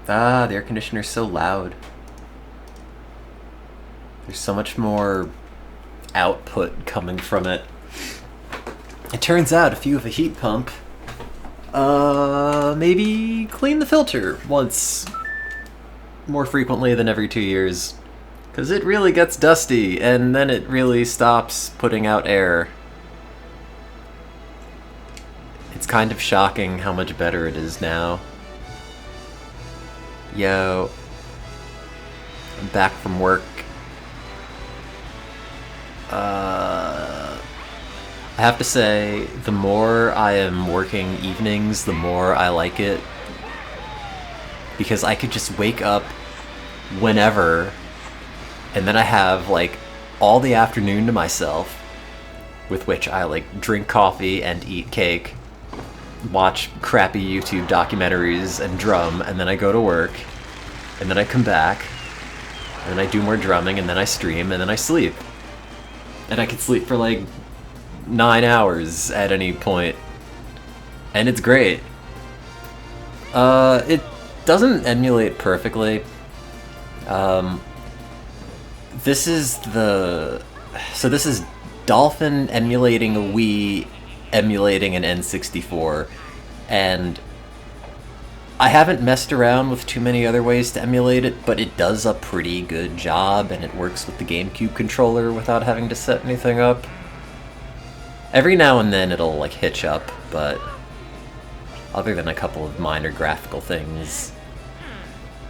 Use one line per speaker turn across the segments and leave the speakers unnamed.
Ah, the air conditioner's so loud. There's so much more output coming from it. It turns out if you have a heat pump, maybe clean the filter once more frequently than every 2 years. Because it really gets dusty, and then it really stops putting out air. It's kind of shocking how much better it is now. Yo, I'm back from work. I have to say, the more I am working evenings, the more I like it. Because I could just wake up whenever, and then I have, like, all the afternoon to myself, with which I, like, drink coffee and eat cake, watch crappy YouTube documentaries and drum, and then I go to work, and then I come back, and then I do more drumming, and then I stream, and then I sleep. And I could sleep for, like, 9 hours at any point, and it's great. It doesn't emulate perfectly. This is Dolphin emulating a Wii, emulating an N64, and I haven't messed around with too many other ways to emulate it, but it does a pretty good job, and it works with the GameCube controller without having to set anything up. Every now and then it'll, like, hitch up, but other than a couple of minor graphical things,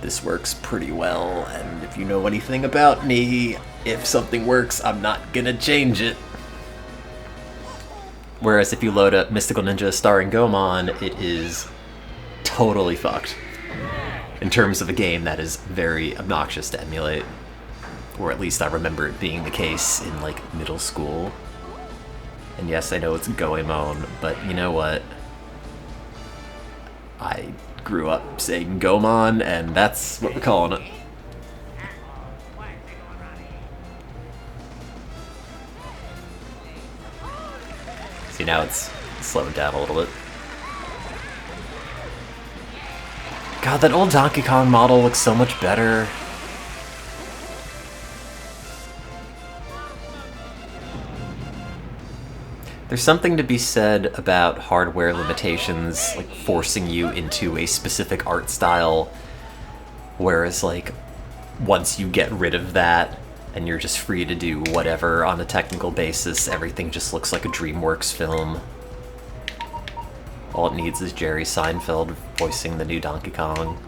this works pretty well, and if you know anything about me, if something works, I'm not gonna change it. Whereas if you load up Mystical Ninja starring Goemon, it is totally fucked. In terms of a game that is very obnoxious to emulate. Or at least I remember it being the case in, like, middle school. And yes, I know it's Goemon, but you know what? I grew up saying Goemon, and that's what we're calling it. See, now it's slowed down a little bit. God, that old Donkey Kong model looks so much better. There's something to be said about hardware limitations, like forcing you into a specific art style, whereas, like, once you get rid of that and you're just free to do whatever on a technical basis, everything just looks like a DreamWorks film. All it needs is Jerry Seinfeld voicing the new Donkey Kong.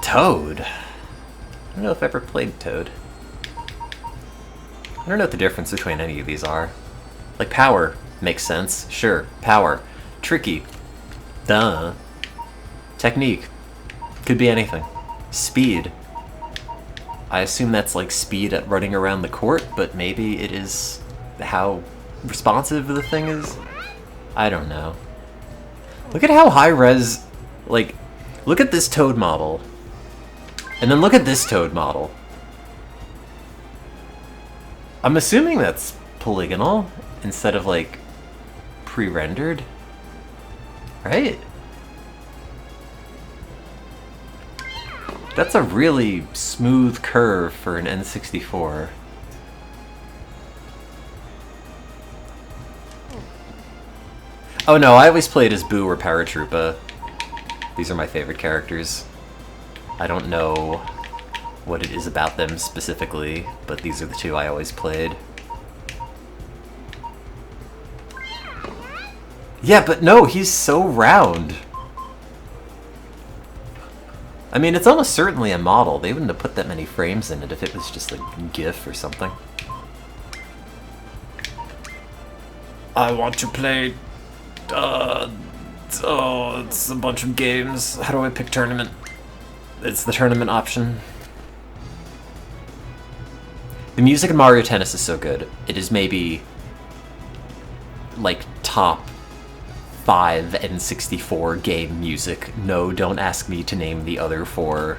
Toad? I don't know if I ever played Toad. I don't know what the difference between any of these are. Like, power makes sense. Sure, power. Tricky. Duh. Technique. Could be anything. Speed. I assume that's like speed at running around the court, but maybe it is how responsive the thing is? I don't know. Look at how high-res... Like, look at this Toad model. And then look at this Toad model. I'm assuming that's polygonal instead of, like, pre-rendered, right? That's a really smooth curve for an N64. Oh no, I always played as Boo or Paratroopa. These are my favorite characters. I don't know what it is about them specifically, but these are the two I always played. Yeah, but no, he's so round. I mean, it's almost certainly a model. They wouldn't have put that many frames in it if it was just like GIF or something. I want to play... oh, it's a bunch of games. How do I pick tournament? It's the tournament option. The music in Mario Tennis is so good. It is maybe, like, top 5 N64 game music. No, don't ask me to name the other 4.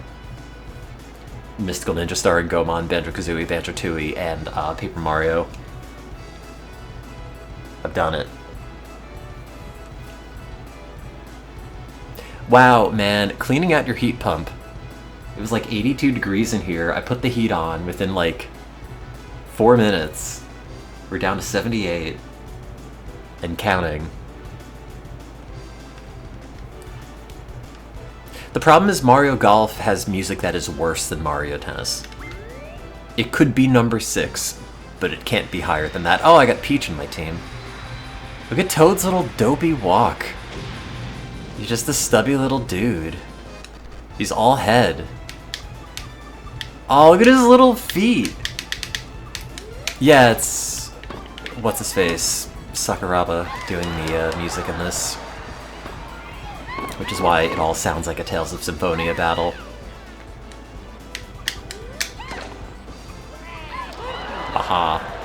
Mystical Ninja starring Goemon, Banjo-Kazooie, Banjo-Tooie, and Paper Mario. I've done it. Wow, man, cleaning out your heat pump. It was like 82 degrees in here. I put the heat on within like 4 minutes. We're down to 78 and counting. The problem is Mario Golf has music that is worse than Mario Tennis. It could be number 6, but it can't be higher than that. Oh, I got Peach in my team. Look at Toad's little dopey walk. He's just a stubby little dude. He's all head. Oh, look at his little feet. Yeah, it's... what's his face? Sakuraba doing the music in this. Which is why it all sounds like a Tales of Symphonia battle. Aha.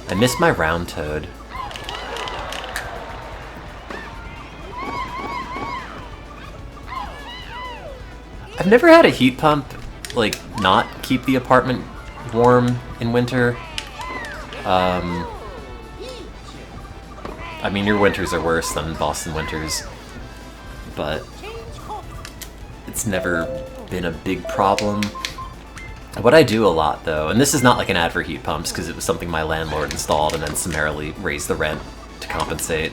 I miss my round Toad. I've never had a heat pump, like, not keep the apartment warm in winter. I mean, your winters are worse than Boston winters, but it's never been a big problem. What I do a lot, though, and this is not like an ad for heat pumps, because it was something my landlord installed and then summarily raised the rent to compensate,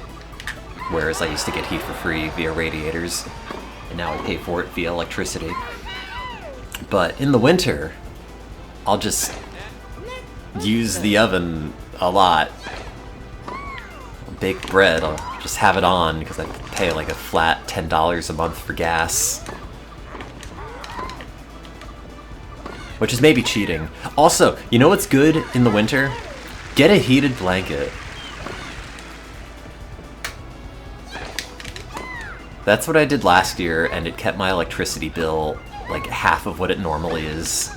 whereas I used to get heat for free via radiators, and now I pay for it via electricity. But in the winter, I'll just use the oven a lot. Bake bread, I'll just have it on because I pay like a flat $10 a month for gas. Which is maybe cheating. Also, you know what's good in the winter? Get a heated blanket. That's what I did last year, and it kept my electricity bill like half of what it normally is.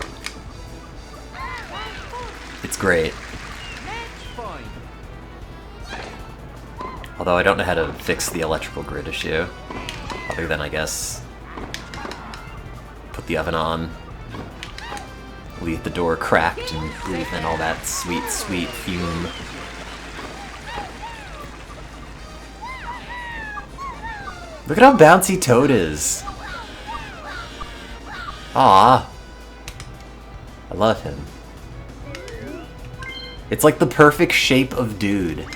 It's great. Although I don't know how to fix the electrical grid issue. Other than, I guess, put the oven on, leave the door cracked, and breathe in all that sweet, sweet fume. Look at how bouncy Toad is! Ah, I love him. It's like the perfect shape of dude.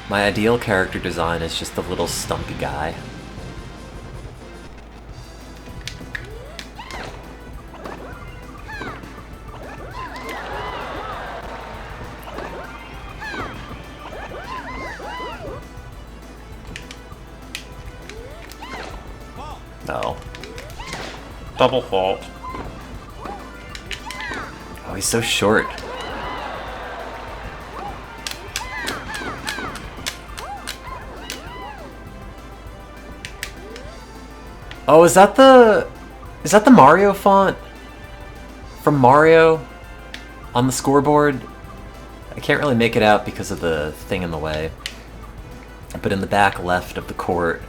My ideal character design is just a little stumpy guy. No. Double fault. Oh, he's so short. Oh, is that the Mario font from Mario on the scoreboard? I can't really make it out because of the thing in the way. But in the back left of the court,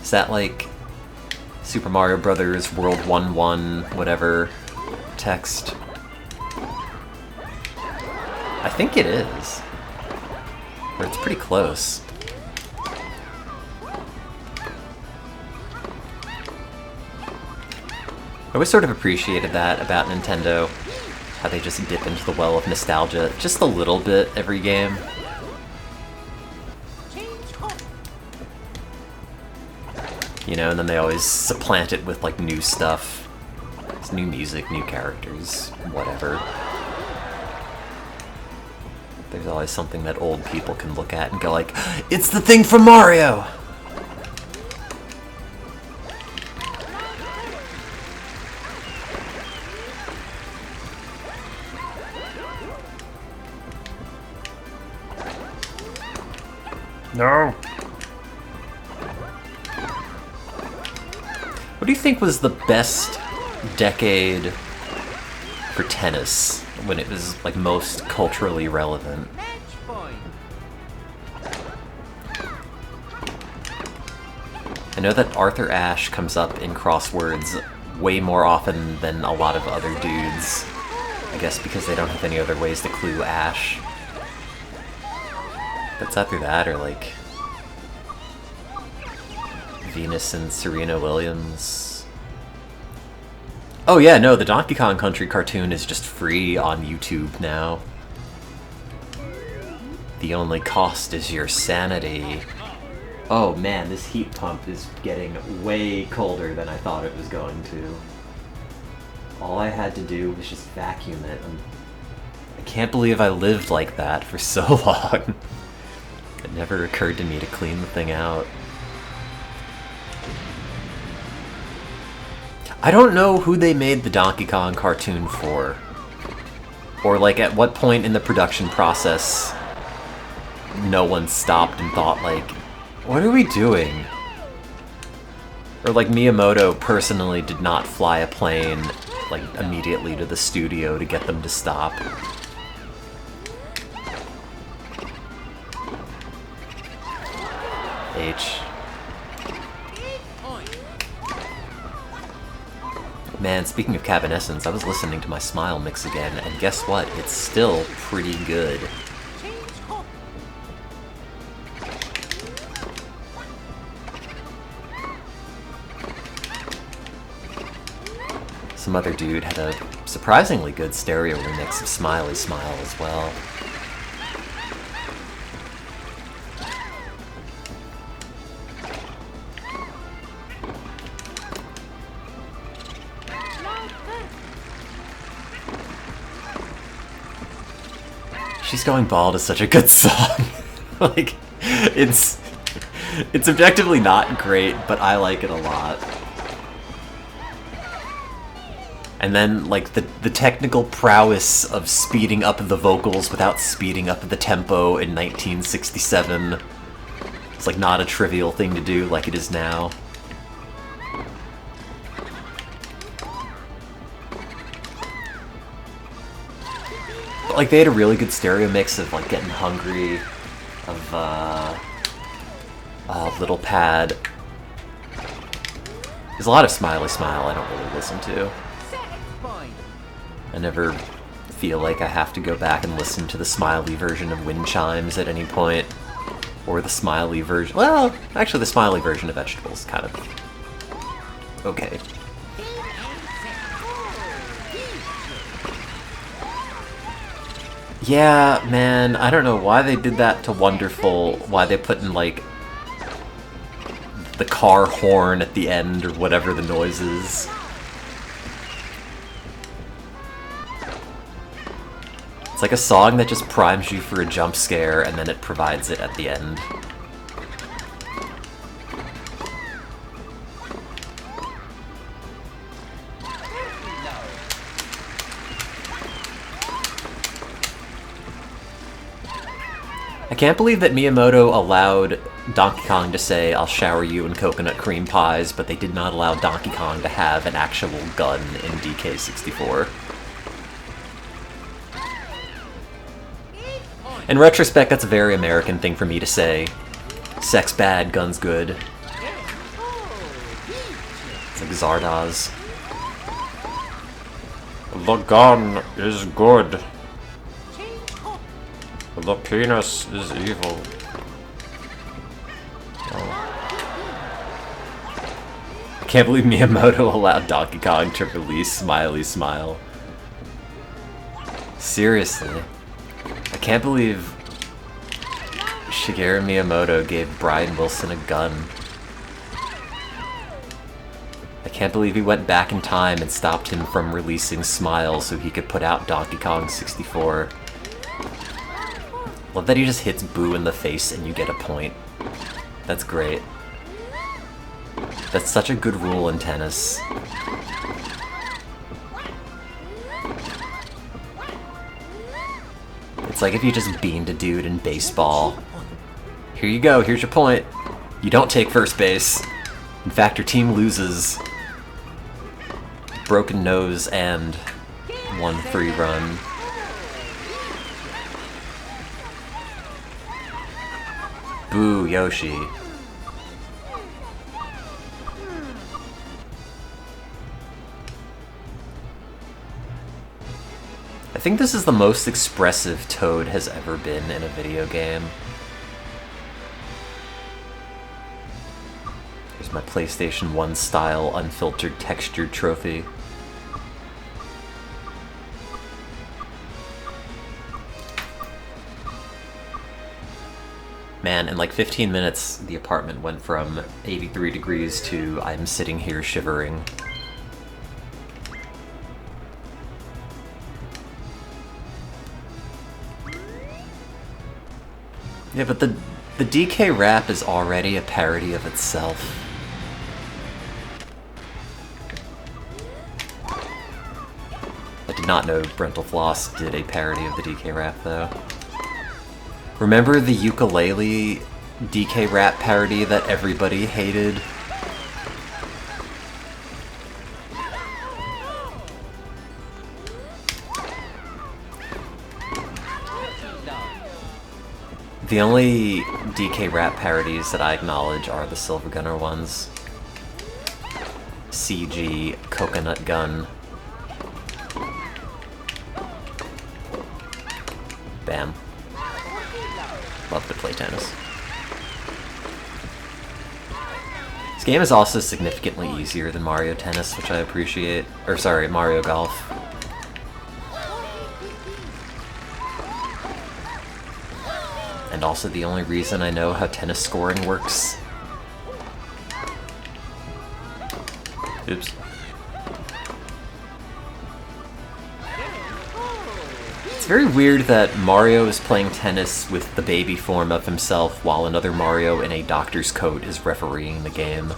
is that like Super Mario Brothers World 1-1 whatever text? I think it is. Or it's pretty close. I always sort of appreciated that about Nintendo, how they just dip into the well of nostalgia just a little bit every game. You know, and then they always supplant it with like new stuff. It's new music, new characters, whatever. There's always something that old people can look at and go like, it's the thing from Mario! No! What do you think was the best decade for tennis when it was like most culturally relevant? I know that Arthur Ashe comes up in crosswords way more often than a lot of other dudes. I guess because they don't have any other ways to clue Ash. That's either that or like Venus and Serena Williams. Oh yeah, no, the Donkey Kong Country cartoon is just free on YouTube now. The only cost is your sanity. Oh man, this heat pump is getting way colder than I thought it was going to. All I had to do was just vacuum it. I can't believe I lived like that for so long. It never occurred to me to clean the thing out. I don't know who they made the Donkey Kong cartoon for. Or like at what point in the production process no one stopped and thought like, what are we doing? Or like Miyamoto personally did not fly a plane like immediately to the studio to get them to stop. H. Man, speaking of Cabanescence, I was listening to my Smile mix again, and guess what? It's still pretty good. Some other dude had a surprisingly good stereo remix of Smiley Smile as well. She's Going Bald is such a good song. Like, it's objectively not great, but I like it a lot. And then, like, the technical prowess of speeding up the vocals without speeding up the tempo in 1967. It's, like, not a trivial thing to do like it is now. But, like, they had a really good stereo mix of, like, Getting Hungry, of, Little Pad. There's a lot of Smiley Smile I don't really listen to. I never feel like I have to go back and listen to the Smiley version of Wind Chimes at any point. Or the Smiley version... Well, actually the Smiley version of Vegetables, kind of... okay. Yeah, man, I don't know why they did that to Wonderful, why they put in, like, the car horn at the end, or whatever the noise is. It's like a song that just primes you for a jump scare, and then it provides it at the end. I can't believe that Miyamoto allowed Donkey Kong to say, "I'll shower you in coconut cream pies," but they did not allow Donkey Kong to have an actual gun in DK64. In retrospect, that's a very American thing for me to say. Sex bad, guns good. It's like Zardoz. The gun is good. The penis is evil. I can't believe Miyamoto allowed Donkey Kong to release Smiley Smile. Seriously. I can't believe Shigeru Miyamoto gave Brian Wilson a gun. I can't believe he went back in time and stopped him from releasing Smile so he could put out Donkey Kong 64. Love that he just hits Boo in the face and you get a point. That's great. That's such a good rule in tennis. It's like if you just beamed a dude in baseball. Here you go, here's your point. You don't take first base. In fact, your team loses. Broken nose and 1 free run. Boo, Yoshi. I think this is the most expressive Toad has ever been in a video game. Here's my PlayStation 1 style unfiltered textured trophy. Man, in like 15 minutes, the apartment went from 83 degrees to I'm sitting here shivering. Yeah, but the DK rap is already a parody of itself. I did not know Brental Floss did a parody of the DK rap, though. Remember the ukulele DK rap parody that everybody hated? The only DK rap parodies that I acknowledge are the Silver Gunner ones. CG, Coconut Gun. Bam. Love to play tennis. This game is also significantly easier than Mario Tennis, which I appreciate. Or sorry, Mario Golf. And also the only reason I know how tennis scoring works. Oops. It's very weird that Mario is playing tennis with the baby form of himself while another Mario in a doctor's coat is refereeing the game.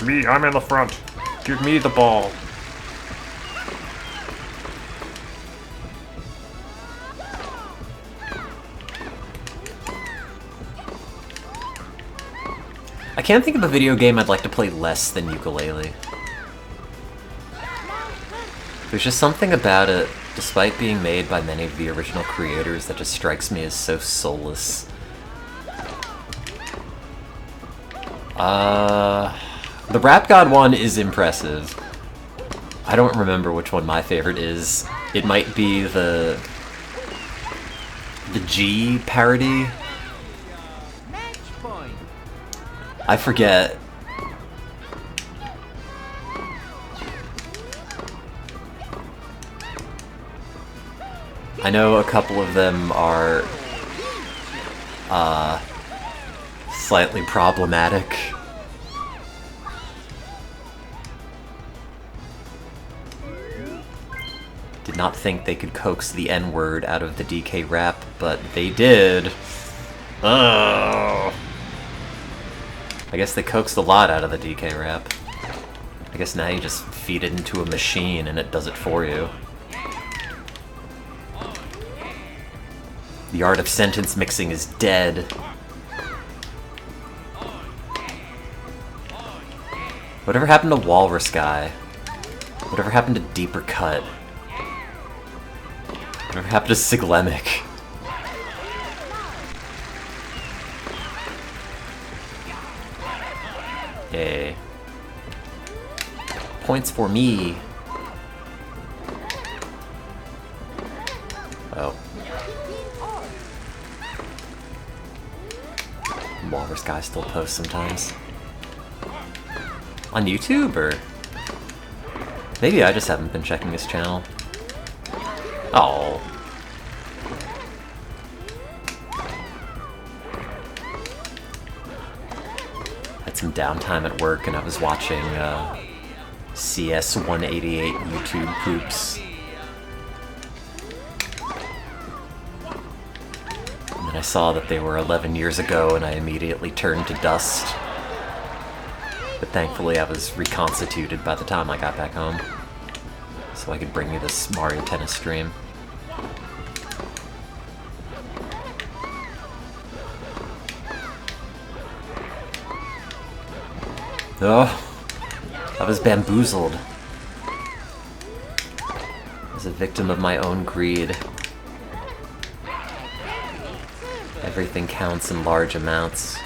Me, I'm in the front. Give me the ball.
I can't think of a video game I'd like to play less than ukulele. There's just something about it, despite being made by many of the original creators, that just strikes me as so soulless. The Rap God one is impressive. I don't remember which one my favorite is. It might be the G parody. I forget. I know a couple of them are slightly problematic. Did not think they could coax the N-word out of the DK rap, but they did. Oh. I guess they coaxed a lot out of the DK rap. I guess now you just feed it into a machine and it does it for you. The art of sentence mixing is dead. Whatever happened to Walrus Guy? Whatever happened to Deeper Cut? Whatever happened to Siglemic? Yay. Points for me. Oh. Walrus Guy still posts sometimes. On YouTube, or... Maybe I just haven't been checking his channel. Oh. Had some downtime at work and I was watching CS188 YouTube poops. And then I saw that they were 11 years ago and I immediately turned to dust. But thankfully I was reconstituted by the time I got back home. So I could bring you this Mario Tennis stream. Oh, I was bamboozled. I was a victim of my own greed. Everything counts in large amounts.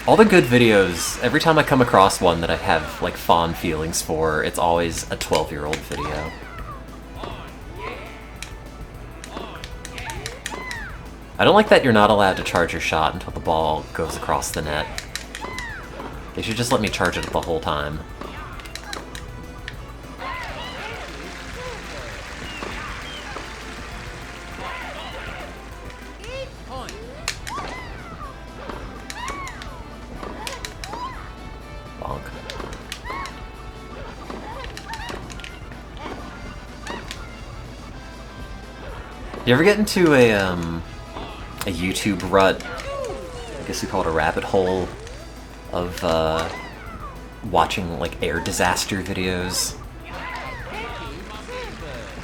All the good videos, every time I come across one that I have, like, fond feelings for, it's always a 12-year-old video. I don't like that you're not allowed to charge your shot until the ball goes across the net. They should just let me charge it the whole time. Bonk. You ever get into a YouTube rut, I guess you call it a rabbit hole, of watching like air disaster videos?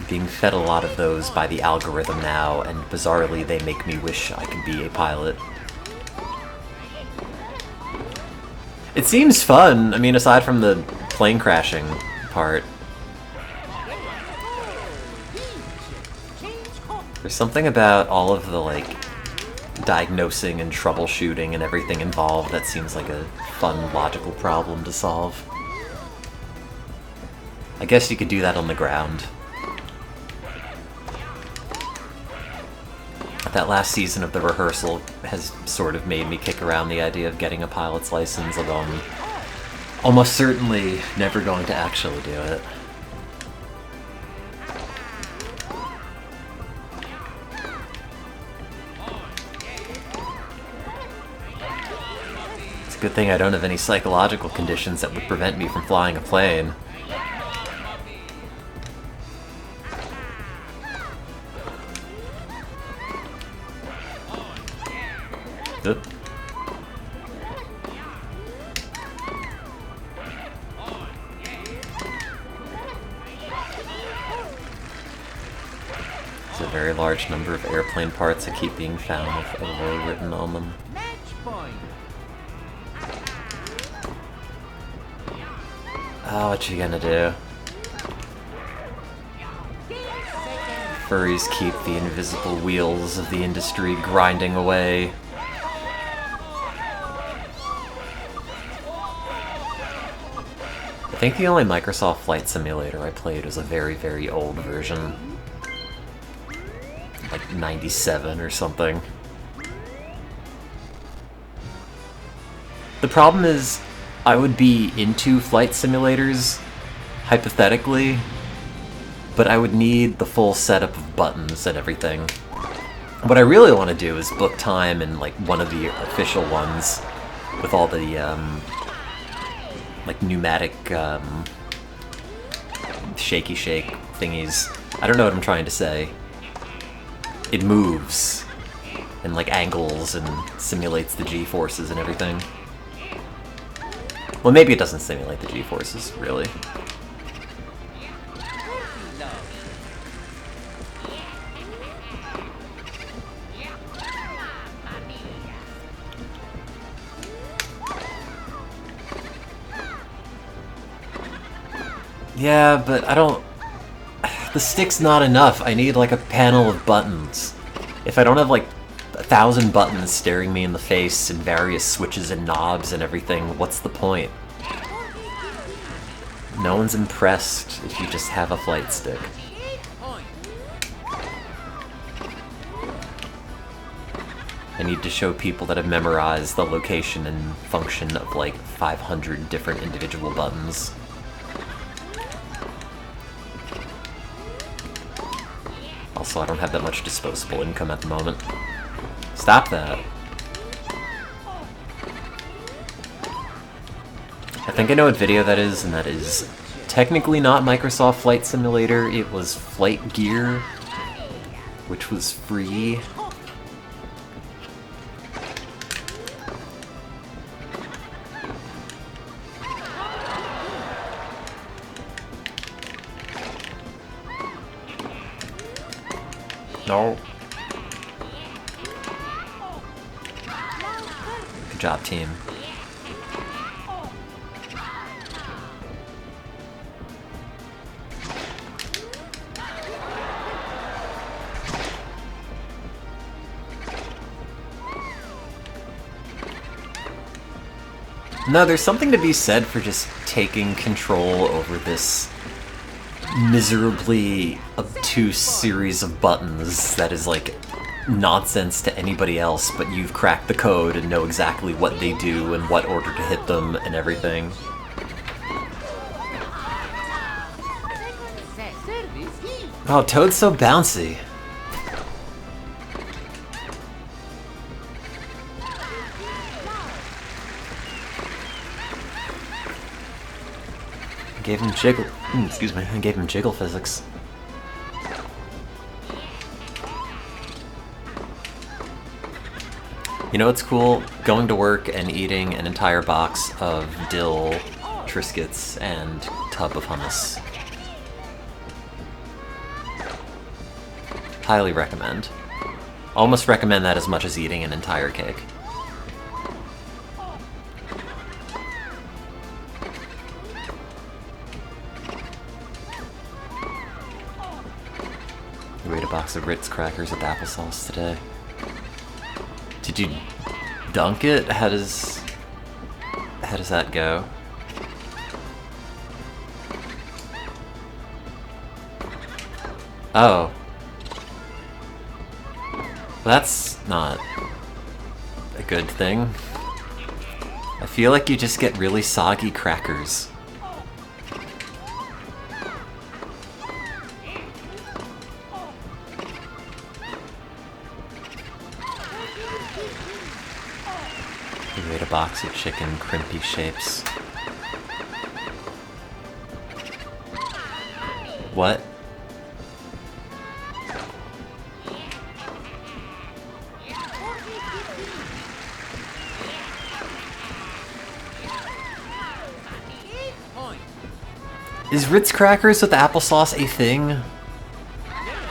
Being fed a lot of those by the algorithm now, and bizarrely they make me wish I could be a pilot. It seems fun, I mean, aside from the plane crashing part. There's something about all of the, like, diagnosing and troubleshooting and everything involved that seems like a fun, logical problem to solve. I guess you could do that on the ground. That last season of The Rehearsal has sort of made me kick around the idea of getting a pilot's license, although I'm almost certainly never going to actually do it. It's a good thing I don't have any psychological conditions that would prevent me from flying a plane. Oop. There's a very large number of airplane parts that keep being found with "over" written on them. Oh, what you gonna do? Furries keep the invisible wheels of the industry grinding away. I think the only Microsoft Flight Simulator I played was a very, very old version. Like 97 or something. The problem is, I would be into flight simulators, hypothetically, but I would need the full setup of buttons and everything. What I really want to do is book time in like one of the official ones with all the like pneumatic shaky shake thingies. I don't know what I'm trying to say. It moves and like angles and simulates the G-forces and everything. Well, maybe it doesn't simulate the G-forces, really. Yeah, but I don't... The stick's not enough. I need, like, a panel of buttons. If I don't have, like, 1,000 buttons staring me in the face and various switches and knobs and everything, what's the point? No one's impressed if you just have a flight stick. I need to show people that have memorized the location and function of, like, 500 different individual buttons. Also, I don't have that much disposable income at the moment. Stop that. I think I know what video that is, and that is technically not Microsoft Flight Simulator. It was Flight Gear, which was free.
No.
Good job, team. No, there's something to be said for just taking control over this miserably obtuse series of buttons that is like nonsense to anybody else, but you've cracked the code and know exactly what they do and what order to hit them and everything. Oh, Toad's so bouncy. I gave him jiggle. Excuse me. I gave him jiggle physics. You know what's cool? Going to work and eating an entire box of dill Triscuits and tub of hummus. Highly recommend. Almost recommend that as much as eating an entire cake. We ate a box of Ritz crackers with applesauce today. Did you dunk it? How does that go? Oh. That's not a good thing. I feel like you just get really soggy crackers. We ate a box of chicken crimpy shapes. What? Is Ritz crackers with applesauce a thing? Or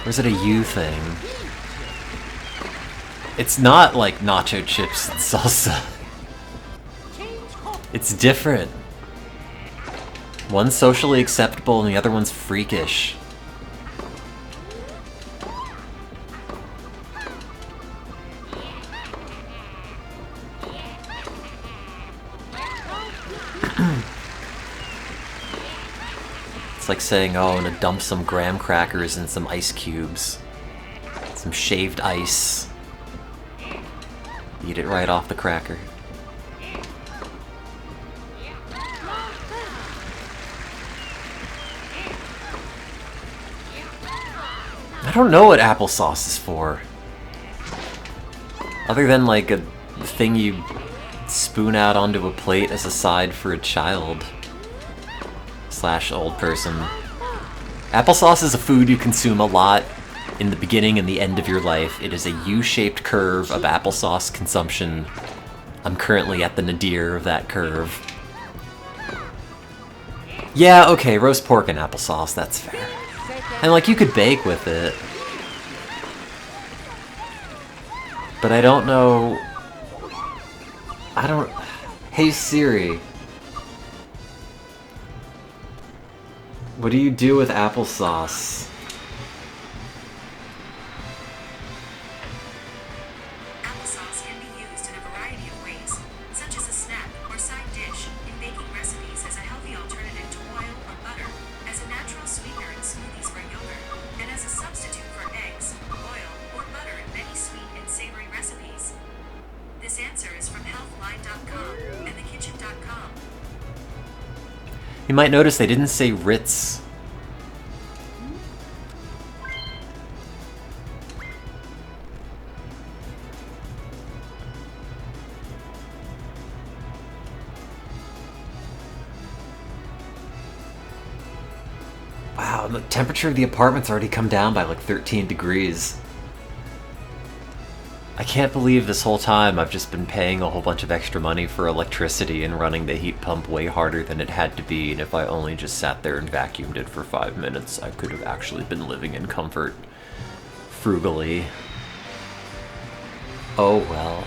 is it a you thing? It's not like nacho chips and salsa. It's different. One's socially acceptable and the other one's freakish. It's like saying, oh, I'm gonna dump some graham crackers and some ice cubes. Some shaved ice. Eat it right off the cracker. I don't know what applesauce is for. Other than like a thing you spoon out onto a plate as a side for a child. / old person. Applesauce is a food you consume a lot in the beginning and the end of your life. It is a U-shaped curve of applesauce consumption. I'm currently at the nadir of that curve. Yeah, okay, roast pork and applesauce, that's fair. And like, you could bake with it. But I don't know... Hey Siri. What do you do with applesauce?
Applesauce can be used in a variety of ways, such as a snack or side dish, in baking recipes as a healthy alternative to oil or butter, as a natural sweetener in smoothies or yogurt, and as a substitute for eggs, oil, or butter in many sweet and savory recipes. This answer is from healthline.com and thekitchen.com.
You might notice they didn't say Ritz. Wow, the temperature of the apartment's already come down by like 13 degrees. I can't believe this whole time I've just been paying a whole bunch of extra money for electricity and running the heat pump way harder than it had to be, and if I only just sat there and vacuumed it for 5 minutes, I could have actually been living in comfort. Frugally. Oh well.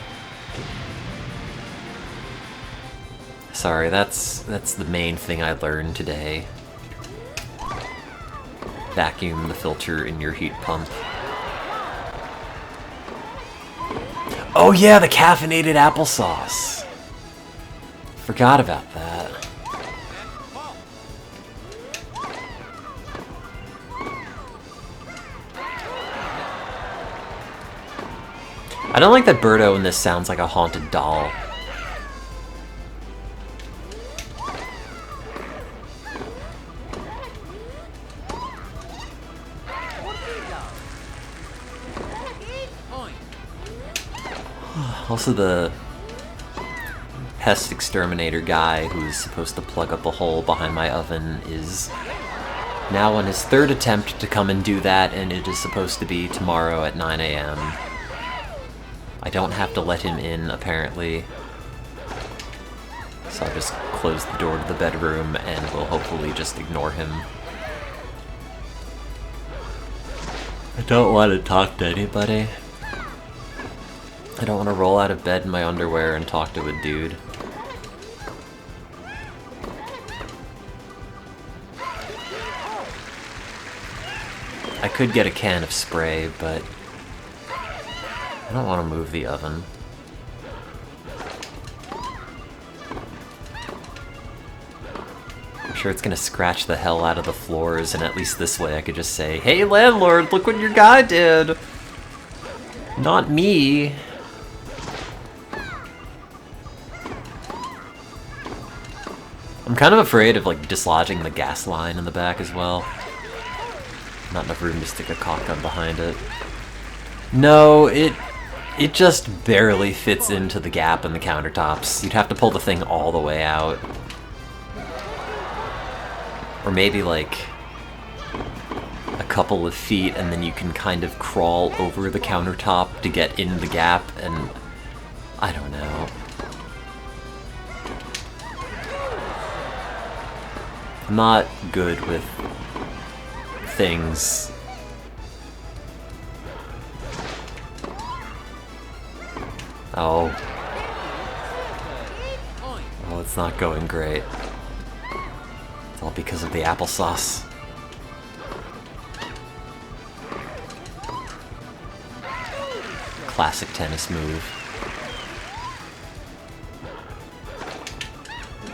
Sorry, that's the main thing I learned today. Vacuum the filter in your heat pump. Oh yeah, the caffeinated applesauce. Forgot about that. I don't like that Birdo in this sounds like a haunted doll. Also, the pest exterminator guy who's supposed to plug up a hole behind my oven is now on his third attempt to come and do that, and it is supposed to be tomorrow at 9 a.m. I don't have to let him in, apparently. So I'll just close the door to the bedroom and we'll hopefully just ignore him. I don't want to talk to anybody. I don't want to roll out of bed in my underwear and talk to a dude. I could get a can of spray, but I don't want to move the oven. I'm sure it's gonna scratch the hell out of the floors, and at least this way I could just say, "Hey landlord, look what your guy did!" Not me. I'm kind of afraid of like dislodging the gas line in the back as well. Not enough room to stick a caulk gun behind it. No, it just barely fits into the gap in the countertops. You'd have to pull the thing all the way out. Or maybe like a couple of feet and then you can kind of crawl over the countertop to get in the gap, and I don't know. I'm not good with things. Oh. Well, it's not going great. It's all because of the applesauce. Classic tennis move.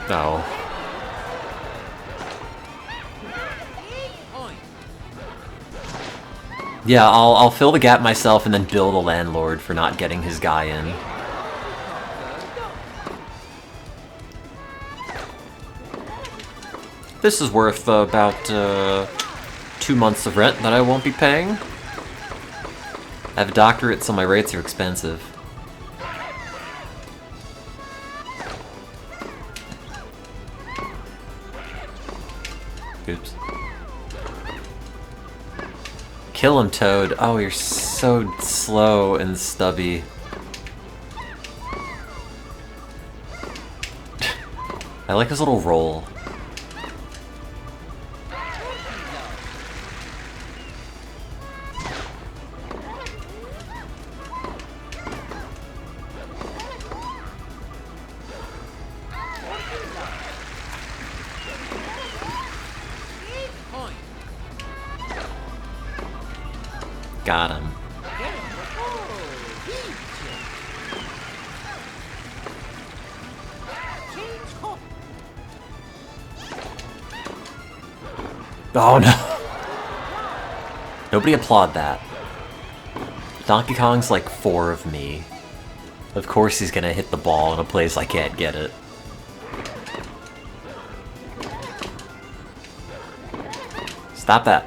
Oh. Yeah, I'll fill the gap myself and then bill the landlord for not getting his guy in. This is worth about 2 months of rent that I won't be paying. I have a doctorate, so my rates are expensive. Oops. Kill him, Toad. Oh, you're so slow and stubby. I like his little roll. Got him. Oh no! Nobody applaud that. Donkey Kong's like 4 of me. Of course he's gonna hit the ball in a place I can't get it. Stop that.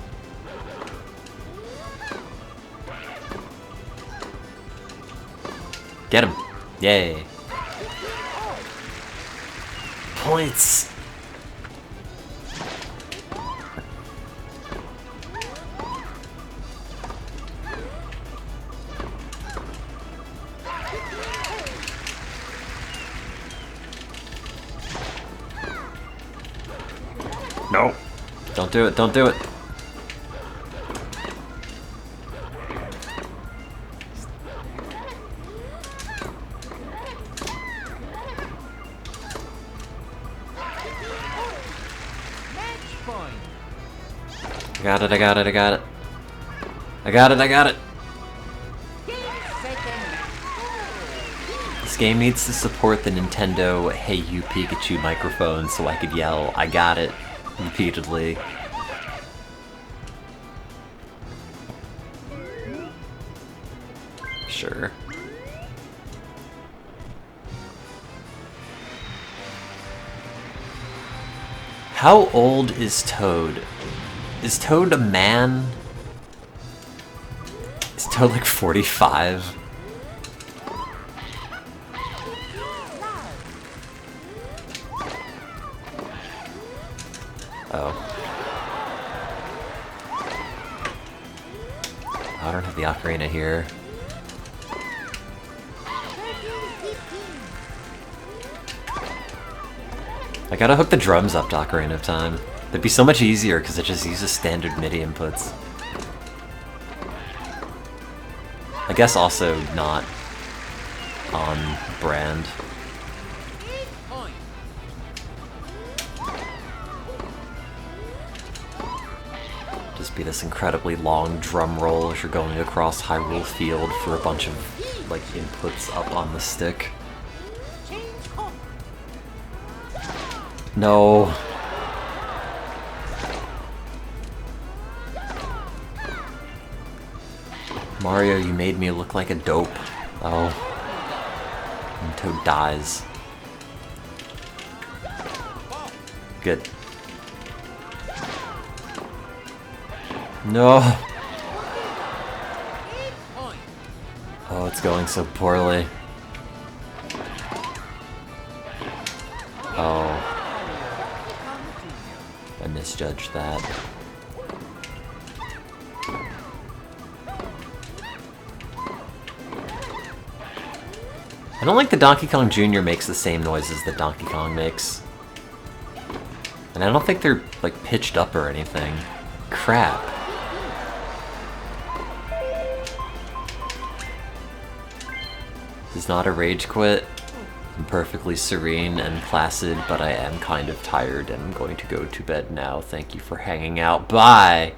Get him. Yay. Points.
No.
Don't do it, don't do it. I got it, I got it, I got it. I got it, I got it. This game needs to support the Nintendo Hey You Pikachu microphone so I could yell, I got it, repeatedly. Sure. How old is Toad? Is Toad a man? Is Toad like 45? Oh. I don't have the ocarina here. I gotta hook the drums up to Ocarina of Time. That'd be so much easier because it just uses standard MIDI inputs. I guess also not on brand. Just be this incredibly long drum roll as you're going across Hyrule Field for a bunch of like inputs up on the stick. No. Mario, you made me look like a dope. Oh. And Toad dies. Good. No. Oh, it's going so poorly. Oh. I misjudged that. I don't like that Donkey Kong Jr. makes the same noises that Donkey Kong makes. And I don't think they're, like, pitched up or anything. Crap. This is not a rage quit. I'm perfectly serene and placid, but I am kind of tired and I'm going to go to bed now. Thank you for hanging out. Bye!